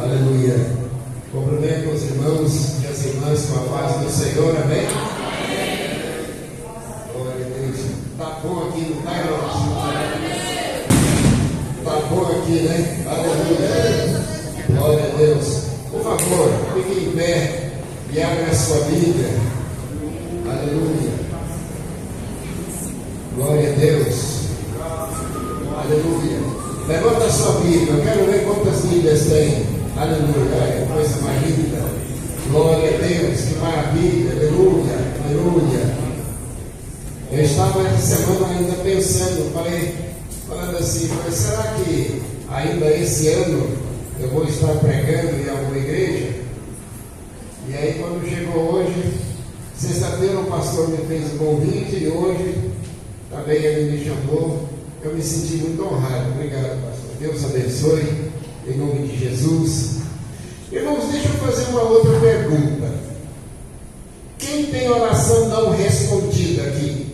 Aleluia. Cumprimento os irmãos e as irmãs com a paz do Senhor, amém? Glória a Deus. Tá bom aqui, não tá, irmãos? Tá bom aqui, né? Aleluia. Glória a Deus. Por favor, fique em pé e abra a sua Bíblia. Aleluia. Glória a Deus. Aleluia. Levanta a sua Bíblia. Eu quero ver quantas Bíblias tem. Aleluia. É coisa mais linda. Glória a Deus. Que maravilha. Aleluia. Aleluia. Eu estava essa semana ainda pensando, falando assim, será que ainda esse ano eu vou estar pregando em alguma igreja? E aí quando chegou hoje, sexta-feira o pastor me fez um convite e hoje também ele me chamou. Eu me senti muito honrado. Obrigado, pastor. Deus abençoe, em nome de Jesus. Irmãos, deixa eu fazer uma outra pergunta. Quem tem oração não respondida aqui?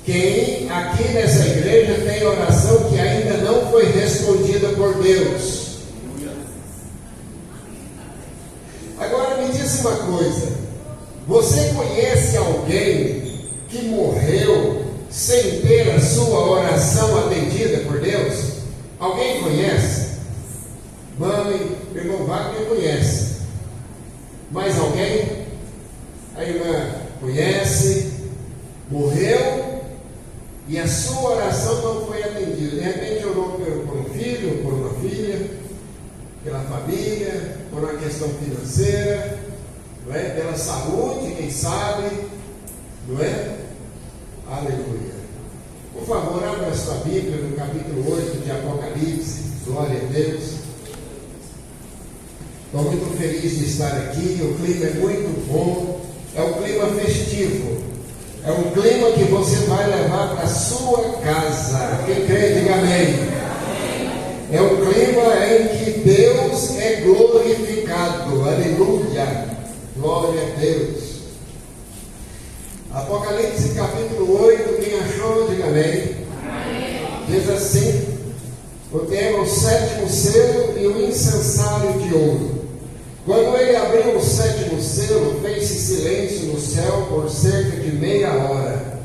Quem aqui nessa igreja tem oração que ainda não foi respondida por Deus? Agora me diz uma coisa. Você conhece alguém que morreu sem ter a sua oração atendida por Deus? Alguém conhece? Mãe, irmão Wagner conhece. Mais alguém? A irmã conhece? Morreu e a sua oração não foi atendida. De repente orou por um filho, por uma filha, pela família, por uma questão financeira, não é? Pela saúde, quem sabe, não é? Aleluia. Por favor, abra a sua Bíblia no capítulo 8 de Apocalipse. Glória a Deus. Estou muito feliz de estar aqui. O clima é muito bom. É um clima festivo. É um clima que você vai levar para a sua casa. Quem crê, diga amém. É um clima em que Deus é glorificado. Aleluia. Glória a Deus. Apocalipse capítulo 8, quem achou, diga amém. Diz assim: o tema, o sétimo selo e o incensário de ouro. Quando ele abriu o sétimo selo, fez-se silêncio no céu por cerca de meia hora.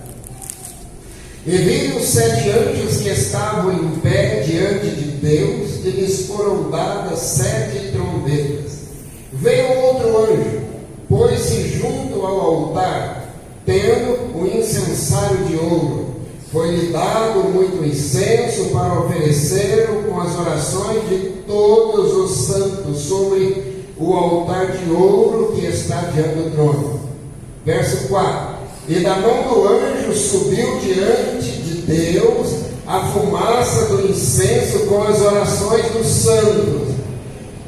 E vi os 7 anjos que estavam em pé diante de Deus, e lhes foram dadas 7 trombetas. Veio outro anjo, pôs-se junto ao altar, tendo o incensário de ouro. Foi-lhe dado muito incenso para oferecer com as orações de todos os santos sobre o altar de ouro que está diante do trono. Verso 4: e da mão do anjo subiu diante de Deus a fumaça do incenso com as orações dos santos.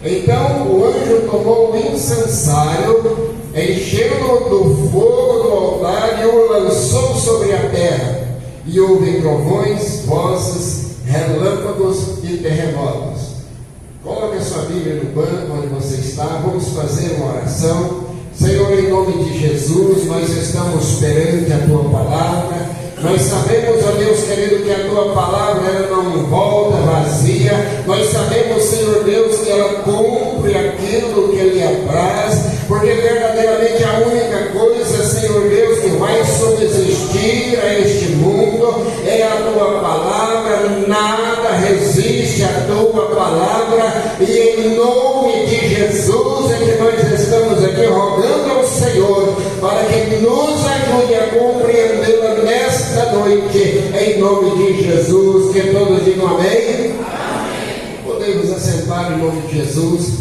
Então o anjo tomou o incensário, encheu-o do fogo do altar e o lançou sobre a terra. E houve trovões, vozes, relâmpagos e terremotos. Coloque a sua Bíblia no banco onde você está. Vamos fazer uma oração. Senhor, em nome de Jesus, nós estamos perante a Tua Palavra. Nós sabemos, ó Deus querido, que a Tua Palavra ela não volta vazia. Nós sabemos, Senhor Deus, que ela cumpre aquilo que lhe apraz, porque verdadeiramente a única coisa, Senhor Deus, que vai subsistir a este mundo é a Tua Palavra. Nada resiste à Tua Palavra, e em nome de Jesus é que nós estamos aqui rogando ao Senhor para que nos ajude a compreendê-la nesta noite, em nome de Jesus. Que todos digam amém. Amém. Podemos assentar em nome de Jesus.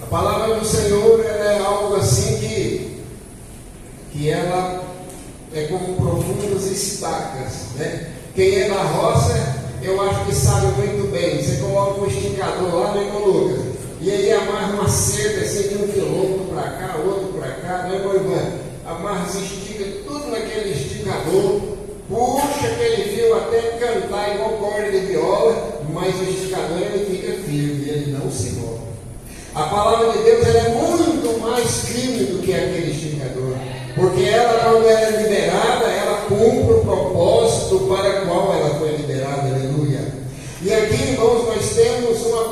A palavra do Senhor ela é algo assim que ela é como profundas estacas, né? Quem é da roça, eu acho que sabe muito bem. Você coloca um esticador lá, né, irmão Lucas? E aí amarra uma cerca assim de 1 quilômetro para cá, outro para cá, né, irmão? Amarra, se estica tudo naquele esticador, puxa aquele fio até cantar igual corda de viola, mas o esticador ele fica firme, ele não se move. A palavra de Deus ela é muito mais firme do que aquele esticador, porque ela, quando ela é liberada, ela cumpre o propósito para o qual ela foi liberada. Aleluia.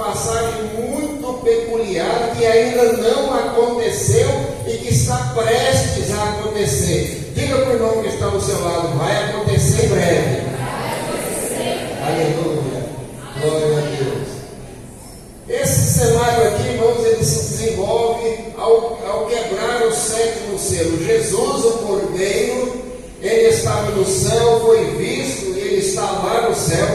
passagem muito peculiar que ainda não aconteceu e que está prestes a acontecer. Diga para o irmão que está ao seu lado, vai acontecer em breve. Aleluia, glória a Deus. Esse cenário aqui, irmãos, ele se desenvolve ao quebrar o sétimo selo. Jesus, o Cordeiro, ele estava no céu, foi visto, ele está lá no céu.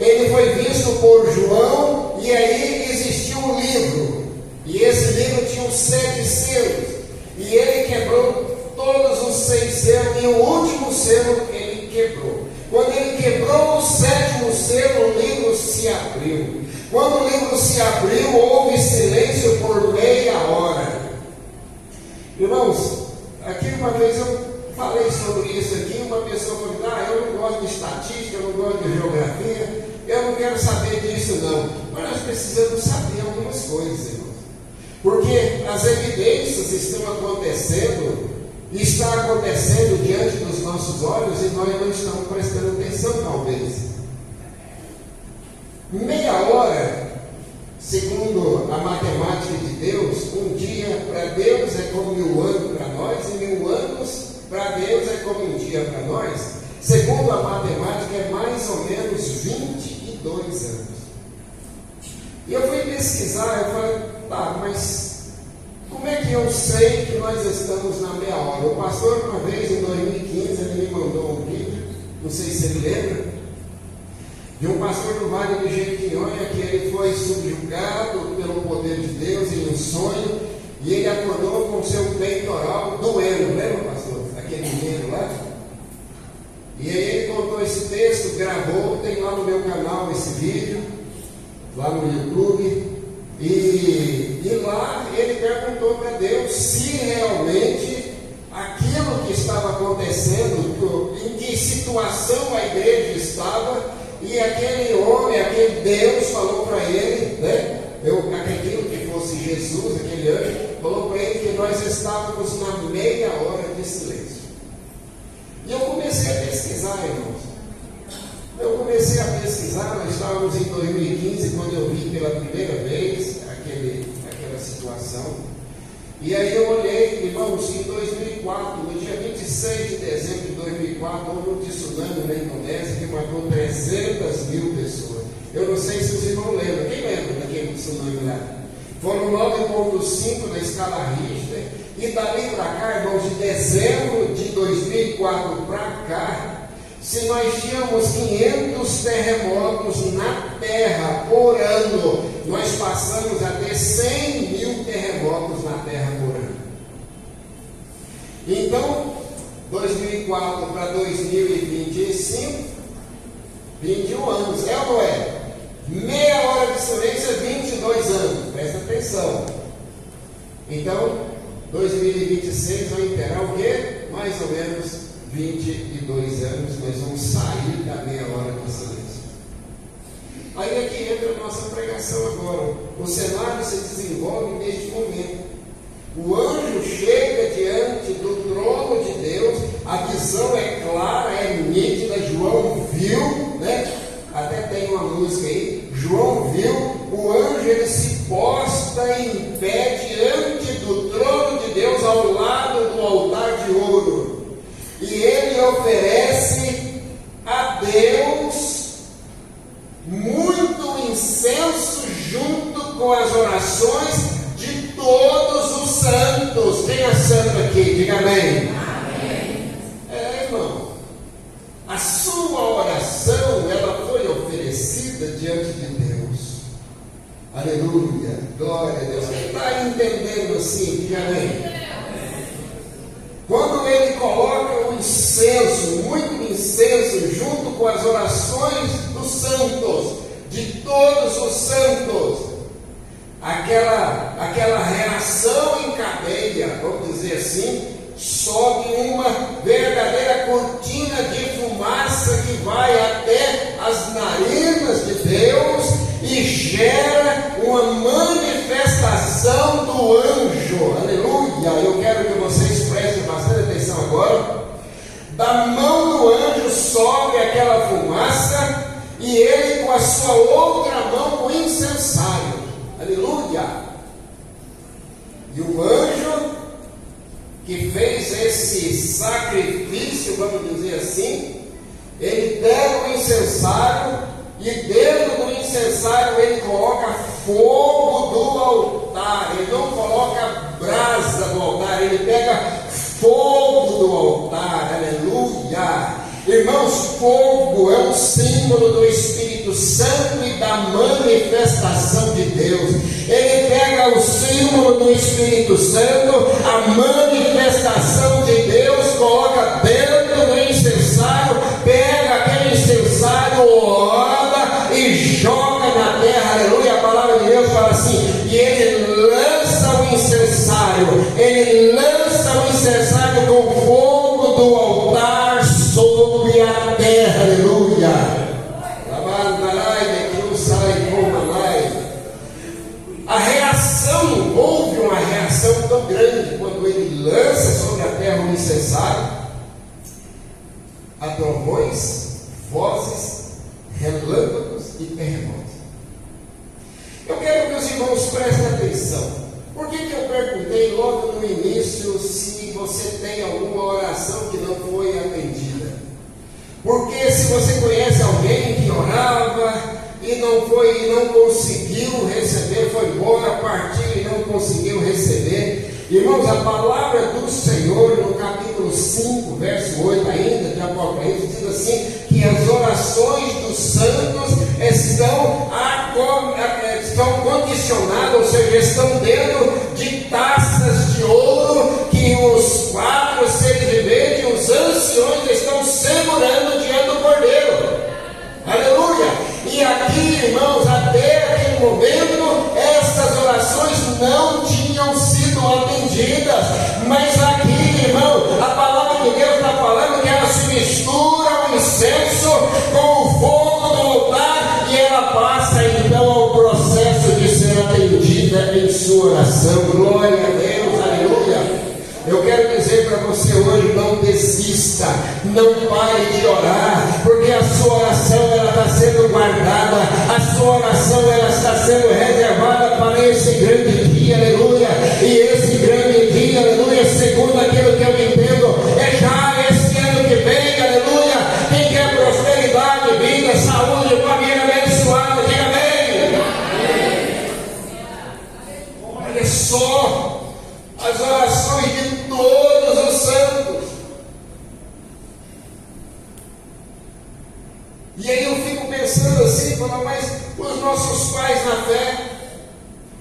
Ele foi visto por João, e aí existia um livro, e esse livro tinha os 7 selos, e ele quebrou todos os 6 selos, e o último selo ele quebrou. Quando ele quebrou o 7º selo, o livro se abriu. Quando o livro se abriu, houve silêncio por meia hora. Irmãos, aqui uma vez eu falei sobre isso aqui, uma pessoa falou, eu não gosto de estatística, eu não gosto de geografia, eu não quero saber disso não. Mas nós precisamos saber algumas coisas, irmãos. Porque as evidências estão acontecendo, está acontecendo diante dos nossos olhos e nós não estamos prestando atenção talvez. Meia hora, segundo a matemática de Deus, um dia para Deus é como 1000 anos para nós, e 1000 anos para Deus é como um dia para nós. Segundo a matemática, é mais ou menos 22 anos. E eu fui pesquisar, eu falei, mas como é que eu sei que nós estamos na meia hora? O pastor, uma vez, em 2015, ele me mandou um vídeo, não sei se ele lembra, de um pastor do Vale do Jequitinhonha, que ele foi subjugado pelo poder de Deus em um sonho, e ele acordou com seu peitoral doendo, lembra, pastor? Aquele menino lá. E aí ele contou esse texto, gravou, tem lá no meu canal esse vídeo, lá no YouTube, e lá ele perguntou para Deus se realmente aquilo que estava acontecendo, em que situação a igreja estava, e aquele homem, aquele Deus falou para ele, né? Eu acredito que fosse Jesus, aquele anjo, falou para ele que nós estávamos na meia hora de silêncio. E eu comecei a pesquisar, irmãos. Nós estávamos em 2015, quando eu vi pela primeira vez aquela situação. E aí eu olhei, irmãos, em 2004, no dia 26 de dezembro de 2004, houve um tsunami na Indonésia que matou 300 mil pessoas. Eu não sei se os irmãos lembram. Quem lembra daquele tsunami lá? Foram 9,5 na escala Richter. E dali para cá, irmãos, de dezembro de 2004 para cá, se nós tínhamos 500 terremotos na Terra por ano, nós passamos a ter 100 mil terremotos na Terra por ano. Então, 2004 para 2025, 21 anos, é ou não é? Meia hora de silêncio, 22 anos, presta atenção. Então, 2026 vai interar o quê? Mais ou menos 22 anos, nós vamos sair da meia hora de silêncio. Aí é que entra a nossa pregação agora. O cenário se desenvolve neste momento. O anjo chega diante do trono de Deus, a visão é clara, é nítida. João viu, né? Até tem uma música aí. João viu, o anjo ele se posta em pé diante do trono de Deus, ao lado do altar de ouro. E ele oferece a Deus muito incenso junto com as orações de todos os santos. Quem é santo aqui? Diga amém. Amém. Irmão, a sua oração, ela foi oferecida diante de Deus. Aleluia, glória a Deus. Quem está entendendo assim? Diga amém. Quando ele coloca o incenso, muito incenso, junto com as orações dos santos, de todos os santos, aquela reação em cadeia, vamos dizer assim, sobe uma verdadeira cortina de fumaça que vai até as narinas de Deus e gera uma manifestação do anjo. Aleluia! Eu quero que vocês prestem bastante atenção agora. Da mão do anjo sobe aquela fumaça e ele com a sua outra mão o incensário. Aleluia! E o anjo que fez esse sacrifício, vamos dizer assim, ele pega o incensário e dentro do incensário ele coloca fogo do altar. Ele não coloca brasa do altar, ele pega fogo do altar. Aleluia! Irmãos, fogo é um símbolo do Espírito Santo e da manifestação de Deus. Ele pega o símbolo do Espírito Santo, a manifestação de Deus, coloca dentro do incensário, pega aquele incensário, ora e joga na terra. Aleluia! A palavra de Deus fala assim: e ele lança o incensário, ele lança o incensário com fogo do altar sobre a terra. Aleluia! A reação, houve uma reação tão grande quando ele lança sobre a terra o incensário, a trovões, vozes, relâmpagos e terremotos. Eu quero que os irmãos prestem atenção. Por que eu perguntei logo no início se você tem alguma oração que não foi atendida? Porque se você conhece alguém que orava e não conseguiu receber, foi embora, partiu e não conseguiu receber. Irmãos, a palavra do Senhor no capítulo 5, verso 8 ainda de Apocalipse, diz assim, que as orações dos santos estão condicionadas, ou seja, estão dentro de taças de ouro que os 4 seres viventes, os anciões, estão segurando diante do Cordeiro. Aleluia! E aqui, irmãos, até aquele momento, essas orações não tinham sido atendidas. Mas aqui, irmão, a palavra de Deus está falando que ela se mistura o incenso com o fogo do altar e ela passa então ao processo de ser atendida em sua oração. Glória a Deus, aleluia! Eu quero dizer para você hoje, não desista, não pare de orar, porque a sua oração ela está sendo guardada, a sua oração ela está sendo reservada para esse grande dia, aleluia, e esse grande dia, aleluia, segundo aquilo que eu entendo, é já esse ano que vem, aleluia. Quem quer prosperidade, vida, saúde, família abençoada, diga amém. Olha só as orações de todos os santos. E aí eu fico pensando assim, falando, mas os nossos pais na fé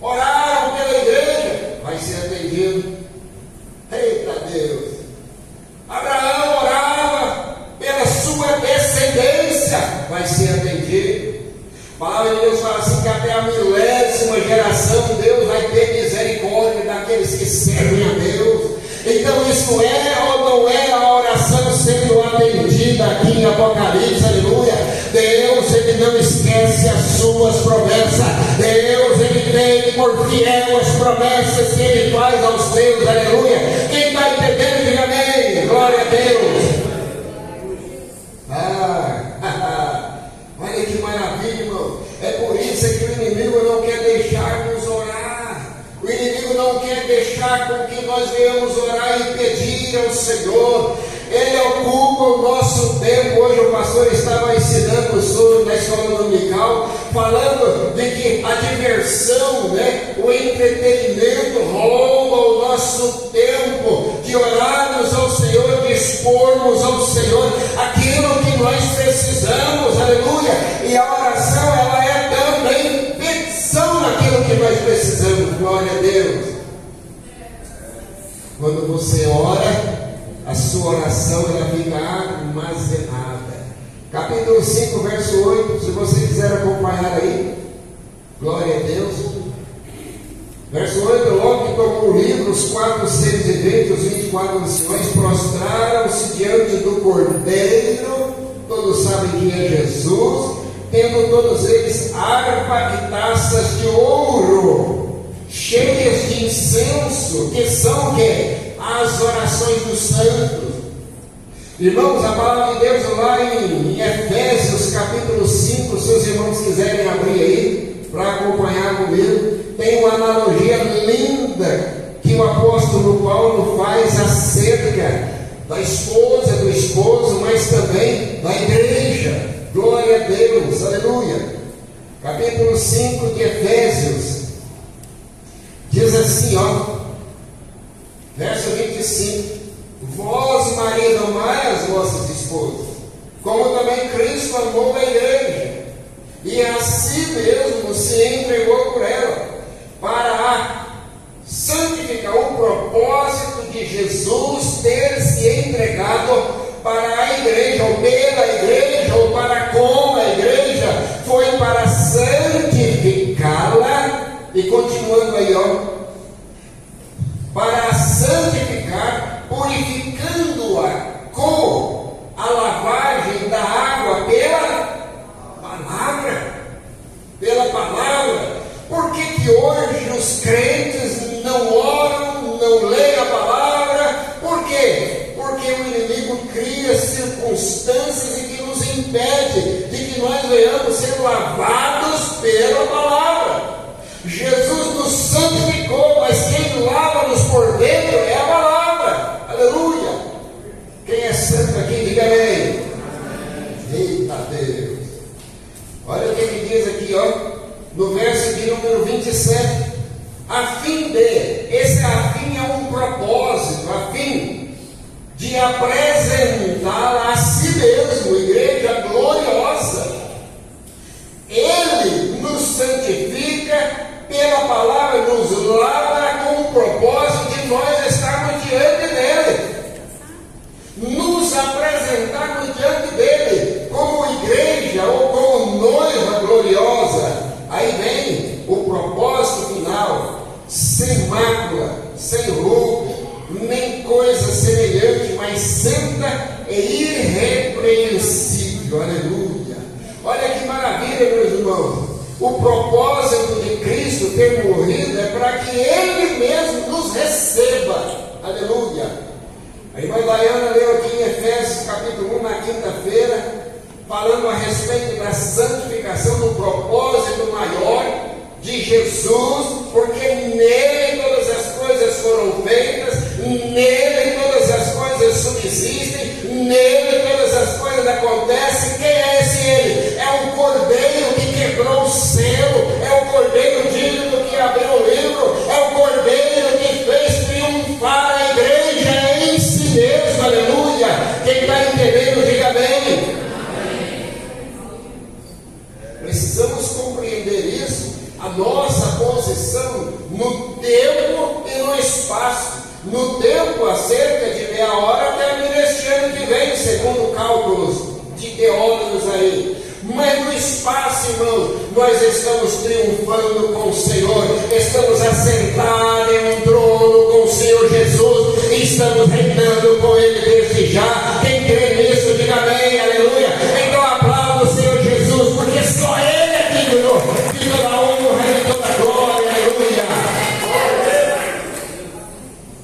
oraram pela igreja, vai ser atendido. Eita Deus! Abraão orava pela sua descendência, vai ser atendido. A palavra de Deus fala assim que até a 1000ª geração Deus vai ter misericórdia daqueles que servem a Deus. Então isso é ou não é a oração sendo atendida aqui em Apocalipse, aleluia? Deus, Ele não esquece as suas promessas. Deus, Ele tem por fiel as promessas que Ele faz aos seus, aleluia? Quem está entendendo, diga amém. Glória a Deus. Olha que maravilha, irmão. É por isso que o inimigo não quer deixar-nos orar. O inimigo não quer deixar com que nós venhamos orar e pedir ao Senhor. Ele ocupa o nosso tempo. Hoje o pastor estava ensinando sobre na escola dominical, falando de que a diversão, o entretenimento rouba o nosso tempo de orarmos ao Senhor, de expormos ao Senhor aquilo que nós precisamos, aleluia. E a oração, ela é também petição naquilo que nós precisamos, glória a Deus. Quando você ora, a sua oração ela fica armazenada. Capítulo 5, verso 8, se você quiser acompanhar aí, glória a Deus. Verso 8, logo que tomou o livro, os 4 seres viventes, os 24 anciões, prostraram-se diante do Cordeiro, todos sabem que é Jesus, tendo todos eles harpa e taças de ouro, cheias de incenso, que são o quê? As orações dos santos. Irmãos, a palavra de Deus lá em Efésios capítulo 5, se os irmãos quiserem abrir aí para acompanhar comigo, tem uma analogia linda que o apóstolo Paulo faz acerca da esposa, do esposo, mas também da igreja. Glória a Deus, aleluia. Capítulo 5 de Efésios diz assim, verso 25: vós, marido, amai as vossas esposas, como também Cristo amou a igreja, e a si mesmo se entregou por ela, para santificar o propósito de Jesus ter se entregado para a igreja, ou pela igreja, ou para com a igreja, foi para santificá-la, e continuando aí, para santificar, purificando-a com a lavagem da água pela palavra. Por que hoje os crentes não oram, não leem a palavra? Por quê? Porque o inimigo cria circunstâncias que nos impede de que nós venhamos ser lavados pela palavra. Jesus nos santificou, mas quem lava-nos por dentro é a palavra. Aleluia! Quem é santo aqui, diga amém. Eita Deus! Olha o que ele diz aqui, no verso de número 27. A fim de, esse a fim é um propósito, a fim de apresentá-la a si mesmo, igreja gloriosa. Ele nos santifica pela palavra, nos lava com o propósito de nós estarmos diante dele, nos apresentarmos diante dele como igreja ou como noiva gloriosa. Aí vem o propósito final: sem mácula, sem ruga, nem coisa semelhante, mas santa e irrepreensível. Aleluia! Olha que maravilha, meus irmãos. O propósito de Cristo ter morrido é para que Ele mesmo nos receba. Aleluia! A irmã Daiana leu aqui em Efésios capítulo 1 na quinta-feira, falando a respeito da santificação, do propósito maior de Jesus, porque nele todas as coisas foram feitas, nele todas as coisas subsistem, nele todas as coisas acontecem. Quem é esse ele? É o Cordeiro que quebrou o selo, é o Cordeiro digno que abriu o livro, é o Cordeiro que fez triunfar a igreja em si mesmo. Aleluia! Quem está entendendo, diga bem. Precisamos compreender isso, a nossa posição no tempo e no espaço. No tempo, há cerca de meia hora termina este ano que vem, segundo cálculos de teólogos aí. Mas no espaço, irmãos, nós estamos triunfando com o Senhor, estamos assentados em um trono com o Senhor Jesus, e estamos reinando com Ele desde já. Quem crê nisso, diga amém, aleluia. Então aplauda o Senhor Jesus, porque só Ele é digno de toda a honra e toda a glória, aleluia.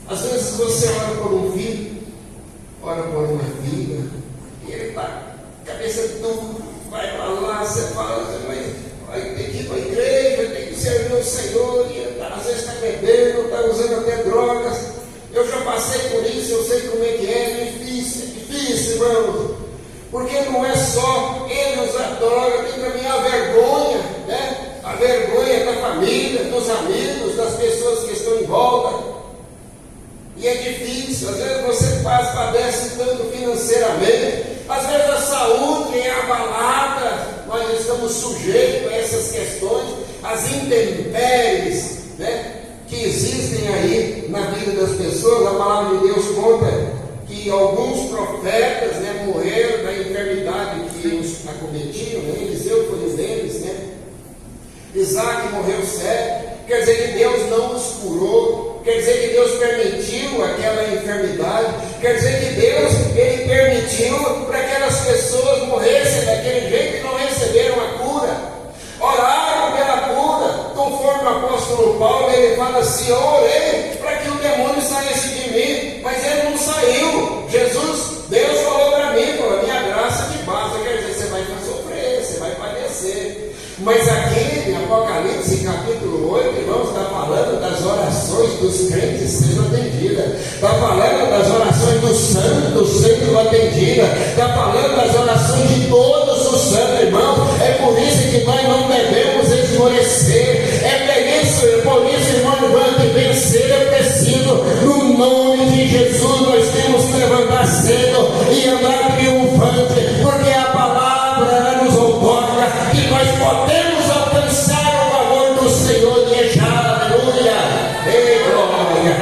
Às vezes você ora por um filho, ora por uma filha, e ele está cabeça dura, vai para lá, você fala, vai ter que ir para a igreja, tem que servir o Senhor, e às vezes está bebendo, está usando até drogas. Eu já passei por isso, eu sei como é que é difícil, irmãos, porque não é só ele usar droga, tem também a vergonha, né? A vergonha da família, dos amigos, das pessoas que estão em volta. E é difícil, às vezes você padece tanto financeiramente, às vezes a saúde é abalada, nós estamos sujeitos a essas questões, as intempéries, né, que existem aí na vida das pessoas. A palavra de Deus conta que alguns profetas, né, morreram da enfermidade que os acometiam, né? Eliseu foi um deles, né? Isaac morreu cego. Quer dizer que Deus não os curou, quer dizer que Deus permitiu aquela enfermidade, quer dizer que Deus, Ele permitiu para que aquelas pessoas morressem daquele jeito e não receberam a cura. Oraram pela cura, conforme o apóstolo Paulo, ele fala assim: eu orei para que o demônio saísse de mim, mas ele não saiu. Deus falou para mim, falou: minha graça te basta. Quer dizer, você vai sofrer, você vai padecer, mas aquele 7, em Apocalipse capítulo 8, irmãos, está falando das orações dos crentes sendo atendidas, está falando das orações dos santos sendo atendidas, está falando das orações de todos os santos, irmãos. É por isso que nós não devemos esmorecer, por isso, irmão, que vencer é preciso. No nome de Jesus, nós temos que levantar cedo e andar triunfante, porque a palavra nos outorga que nós podemos alcançar o favor do Senhor e aleluia, ei glória.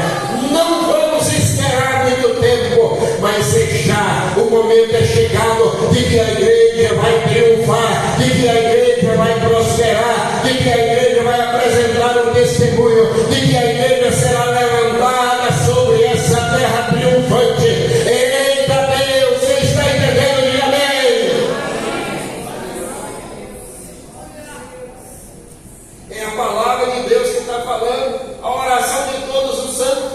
Não vamos esperar muito tempo, mas já o momento é chegado de que a igreja vai triunfar, de que a igreja vai prosperar, de que a igreja vai apresentar um testemunho, de que a igreja será levantada sobre essa terra triunfante. Eita Deus, você está entendendo? Diga amém. É a palavra de Deus que está falando, a oração de todos os santos.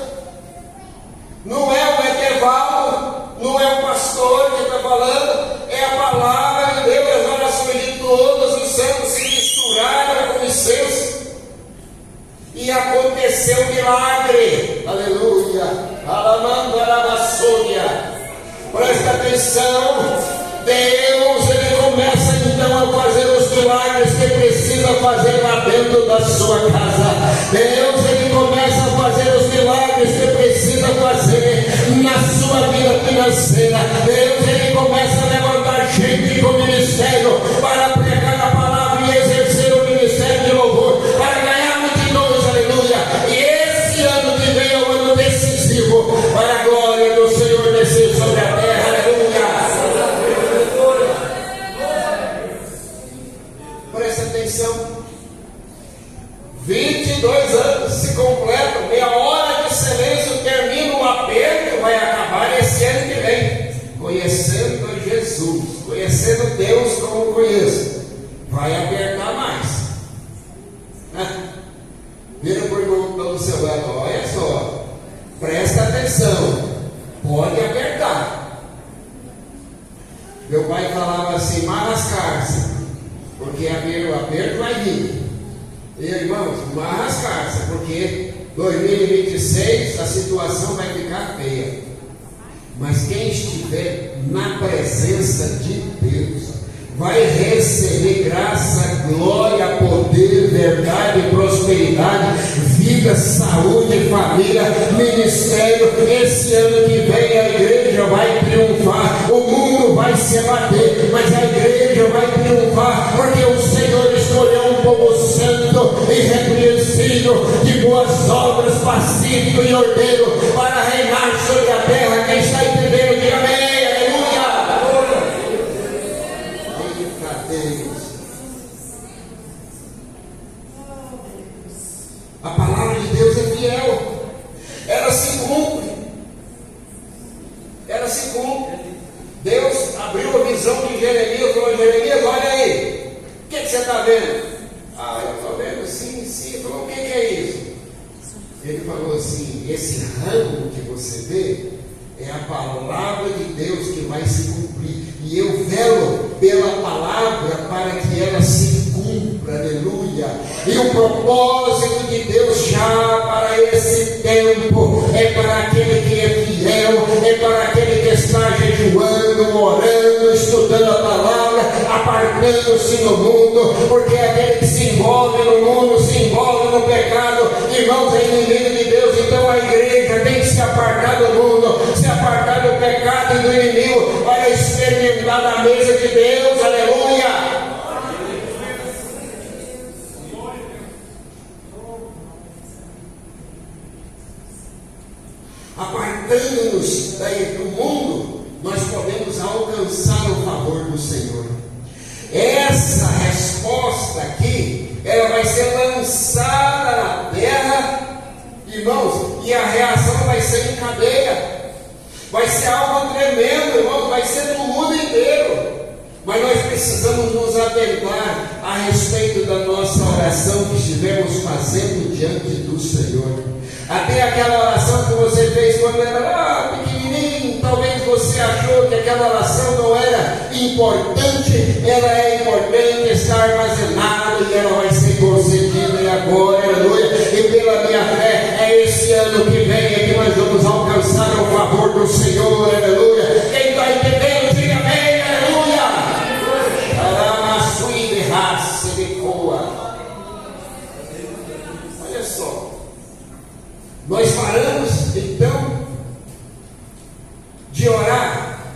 Não é o Etevaldo, não é o pastor que está falando, é a palavra de Deus. As orações de todos os santos se misturaram com os seus e aconteceu um milagre, aleluia, alamandarabasônia. Presta atenção, Deus, Ele começa então a fazer os milagres que precisa fazer lá dentro da sua casa. Deus, Ele começa a fazer os milagres que precisa fazer na sua vida financeira. Deus, Ele começa a levantar gente com ministério para pregar a palavra e exercer o ministério de louvor, para ganhar multidões, aleluia. E esse ano que vem é o ano decisivo para a glória do Senhor descer sobre a terra, aleluia. Presta atenção, 22 anos se completam e a hora de silêncio termina, o aperto vai acabar esse ano que vem. Conhecendo a Jesus, conhecendo Deus como conheço, vai apertar mais. Vira por irmão do seu lado, olha só, presta atenção, pode apertar. Meu pai falava assim, marrascar-se, porque o aperto vai vir. E irmãos, marrascar-se, porque 2026 a situação vai ficar feia. Mas quem estiver na presença de Deus vai receber graça, glória, poder, verdade, prosperidade, vida, saúde, família, ministério. Esse ano que vem a igreja vai triunfar. O mundo vai se abater, mas a igreja vai triunfar, porque o Senhor escolheu um povo santo, irrepreensível, de boas obras, pacífico e ordeiro, para reinar sobre a terra. Quem está entendendo, diga amém. A palavra de Deus é fiel, ela se cumpre, Deus abriu a visão de Jeremias, falou: Jeremias, olha aí, o que você está vendo? Eu estou vendo, sim. Falou: o que é isso? Ele falou assim: esse ramo que você vê é a palavra de Deus que vai se cumprir, e eu velo pela palavra para que ela se cumpra, aleluia. E o propósito de Deus já para esse tempo é para aquele que é fiel, é para aquele que está jejuando, orando, estudando a palavra, apartando-se no mundo, porque aquele que se envolve no mundo, se envolve no pecado, irmãos, é inimigo de Deus. Então a igreja tem que se apartar do mundo, se apartar do pecado e do inimigo, para experimentar da mesa de Deus, aleluia. Apartando-nos do mundo, nós podemos alcançar o favor do Senhor. Essa resposta aqui, ela vai ser lançada na terra, irmãos, e a reação vai ser em cadeia. Vai ser algo tremendo, irmãos, vai ser no mundo inteiro. Mas nós precisamos nos atentar a respeito da nossa oração que estivemos fazendo diante do Senhor. Até aquela oração que você fez quando era pequenininho, talvez você achou que aquela oração não era importante. Ela é importante, está armazenada e ela vai ser agora, aleluia, e pela minha fé, é esse ano que vem é que nós vamos alcançar o favor do Senhor, aleluia. Quem está entendendo, diga amém, aleluia. Olha só, nós paramos então de orar,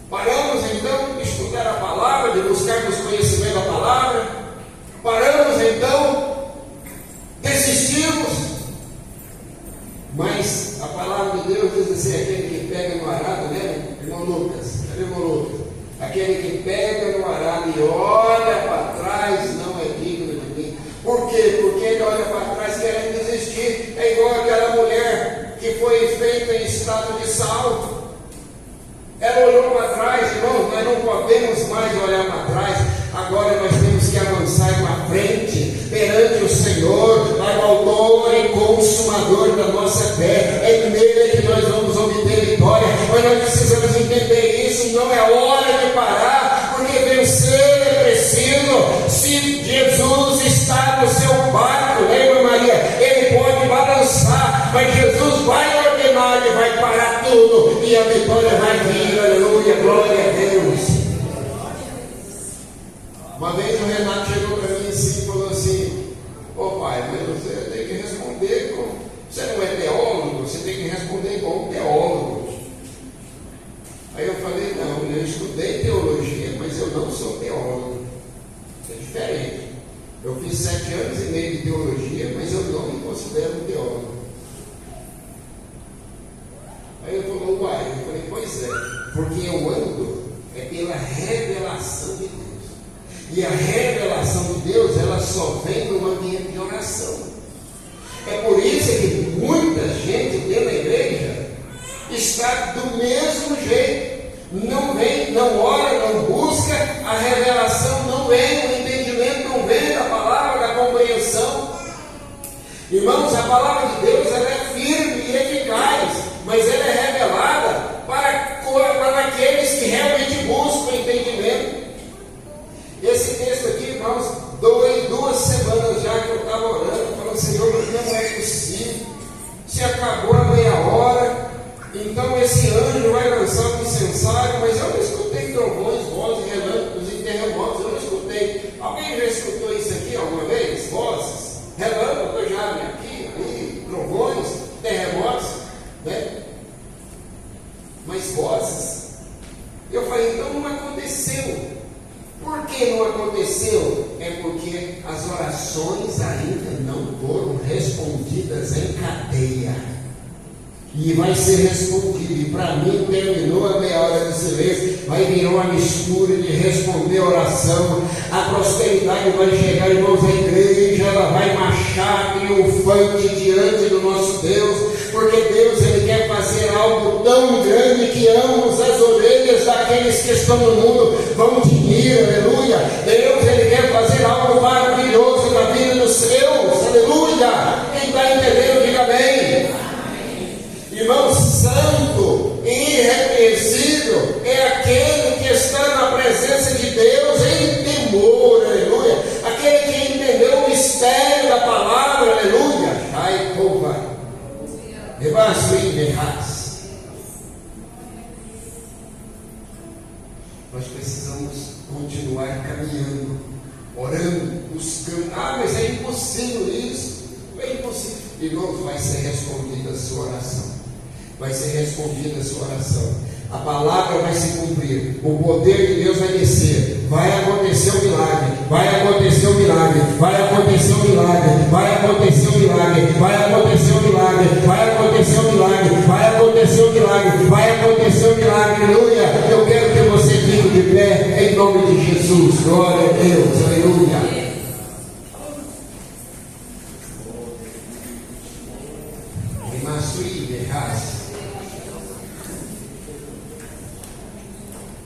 paramos então de estudar a palavra, de buscarmos conhecimento da palavra, paramos então, desistimos, mas a palavra de Deus diz assim: aquele que pega no arado, né, irmão Lucas? Cadê o irmão Lucas? Aquele que pega no arado e olha para trás não é digno de mim. Por quê? Porque ele olha para trás querendo desistir. É igual aquela mulher que foi feita em estado de sal. Ela olhou para trás, irmão, nós não podemos mais olhar para trás. Agora nós temos que avançar para frente, perante o Senhor, para o autor e consumador da nossa fé. É nele que nós vamos obter vitória. Mas nós precisamos entender isso. Não é hora de parar, porque vencer é preciso. Se Jesus está no seu barco, lembra, Maria? Ele pode balançar, mas Jesus vai ordenar, ele vai parar tudo e a vitória vai vir. Aleluia, glória a Deus. Uma vez o Renato chegou para mim assim e falou assim: ô pai, mas você tem que responder como... Você não é teólogo, você tem que responder como teólogo. Aí eu falei: não, eu estudei teologia, mas eu não sou teólogo. É diferente. Eu fiz 7 anos e meio de teologia, mas eu não me considero um teólogo. Aí ele falou: uai, eu falei: pois é, porque eu ando é pela revelação de Deus. E a revelação de Deus, ela só vem no ambiente de oração. É por isso que muita gente dentro da igreja está do mesmo jeito. Não vem, não ora, não busca, a revelação não vem, o entendimento não vem da palavra, da compreensão. Irmãos, a palavra de Deus, ela é firme e eficaz, mas ela é revelada para aqueles que realmente buscam entendimento. Esse texto aqui, irmãos, 2 semanas já que eu estava orando, falando: Senhor, não é possível, se acabou a meia hora, então esse anjo vai lançar o incensário, mas eu não escutei trovões, vozes, relâmpagos e terremotos, eu não escutei. Alguém já escutou isso aqui alguma vez? Vozes, relâmpagos, já aqui, ali, trovões, terremotos, né? Mas vozes. Eu falei: então não aconteceu. Por que não aconteceu? É porque as orações ainda não foram respondidas em cadeia. E vai ser respondido. E para mim terminou a meia hora de silêncio. Vai virar uma mistura de responder a oração. A prosperidade vai chegar, irmãos, à igreja. Ela vai marchar triunfante diante do nosso Deus. Porque Deus, Ele quer fazer algo tão grande que ambos as orelhas daqueles que estão no mundo vão dinheiro, aleluia. Deus, Ele quer fazer algo maravilhoso na vida dos seus, aleluia. Quem está entendendo, diga amém. Irmão, santo e irrepreensível é aquele que está na presença de Deus em temor, aleluia. Aquele que entendeu o mistério da palavra, aleluia. Ai, cova. Nós precisamos continuar caminhando, orando, buscando. Ah, mas é impossível isso. É impossível. Irmãos, vai ser respondida a sua oração. Vai ser respondida a sua oração. A palavra vai se cumprir. O poder de Deus vai descer. Vai acontecer o milagre. Vai acontecer o milagre. Vai acontecer o milagre. Vai acontecer o milagre. Vai acontecer o milagre. Vai acontecer o milagre. Vai acontecer o milagre. Vai acontecer o milagre. Aleluia. Eu quero que você fique de pé em nome de Jesus. Glória a Deus. Aleluia.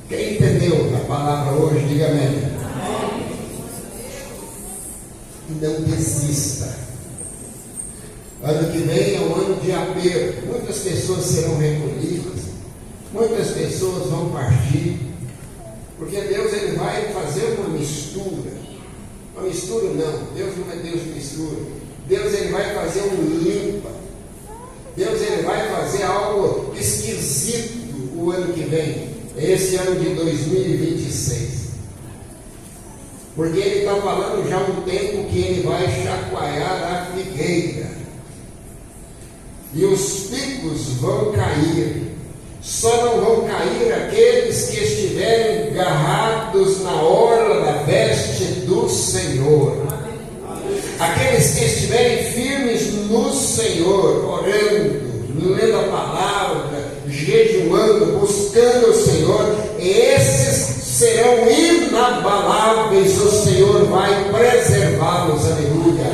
Quem entendeu a palavra hoje, diga amém. Não desista. Ano que vem é um ano de aperto. Muitas pessoas serão recolhidas. Muitas pessoas vão partir. Porque Deus, Ele vai fazer uma mistura. Uma mistura não. Deus não é Deus de mistura. Deus ele vai fazer um limpa. Deus ele vai fazer algo esquisito o ano que vem. Esse ano de 2026. Porque ele está falando já um tempo que ele vai chacoalhar a figueira. E os picos vão cair. Só não vão cair aqueles que estiverem agarrados na orla da veste do Senhor. Aqueles que estiverem firmes no Senhor, orando, lendo a palavra, jejuando, buscando o Senhor, esses serão inabaláveis, o Senhor vai preservá-los, aleluia.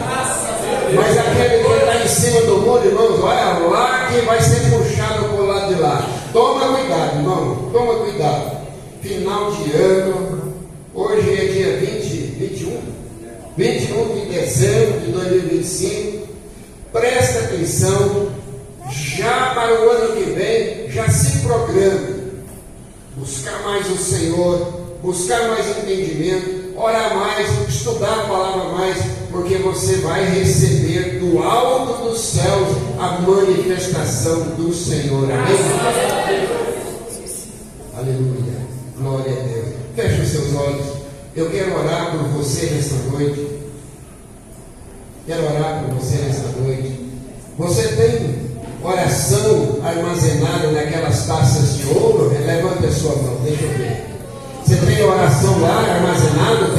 Mas aquele que está em cima do muro, irmãos, olha lá que vai ser puxado para o lado de lá. Toma cuidado, irmão, toma cuidado. Final de ano, hoje é dia 21 de dezembro de 2025. Presta atenção, já para o ano que vem, já se programe. Buscar mais o Senhor, buscar mais entendimento, orar mais, estudar a palavra mais, porque você vai receber do alto dos céus a manifestação do Senhor. Amém? Aleluia, glória a Deus. Feche os seus olhos. Eu quero orar por você nesta noite. Quero orar por você nesta noite. Você tem oração armazenada naquelas taças de ouro? Levante a sua mão, deixa eu ver. Você tem oração lá armazenada?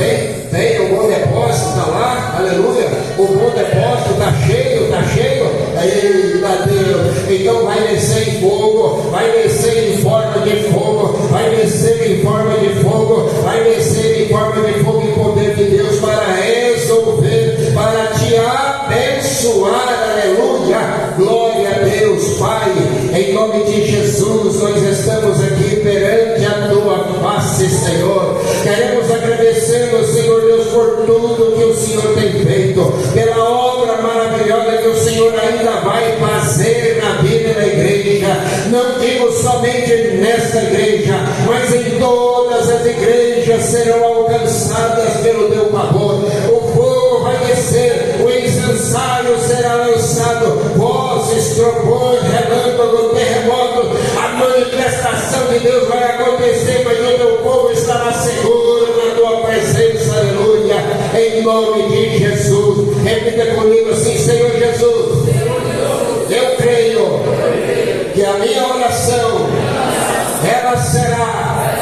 Tem, o bom depósito está lá, aleluia. O bom depósito está cheio, eita Deus. Então vai descer em fogo, vai descer em forma de fogo, vai descer em forma de fogo, vai descer em forma de fogo e poder de Deus para resolver, para te abençoar, aleluia. Glória a Deus, Pai, em nome de Jesus, nós estamos aqui perante a tua face, Senhor. Queremos agradecer, meu Senhor Deus, por tudo que o Senhor tem feito, pela obra maravilhosa que o Senhor ainda vai fazer na vida da igreja. Não digo somente nesta igreja, mas em todas as igrejas serão alcançadas pelo teu favor. O fogo vai descer, o incensário será lançado, vozes, trovões, relâmpago, terremoto, a manifestação de Deus vai acontecer, mas o teu povo estará seguro na tua presença, aleluia, em nome de Jesus. Repita comigo assim: Senhor Jesus, eu creio que a minha oração ela será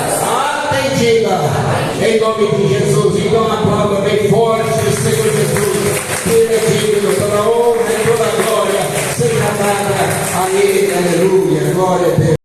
atendida em nome de Jesus. Então aplauda bem forte o Senhor Jesus, que Ele é digno, toda honra e toda glória seja dada a Ele, aleluia, glória a Deus.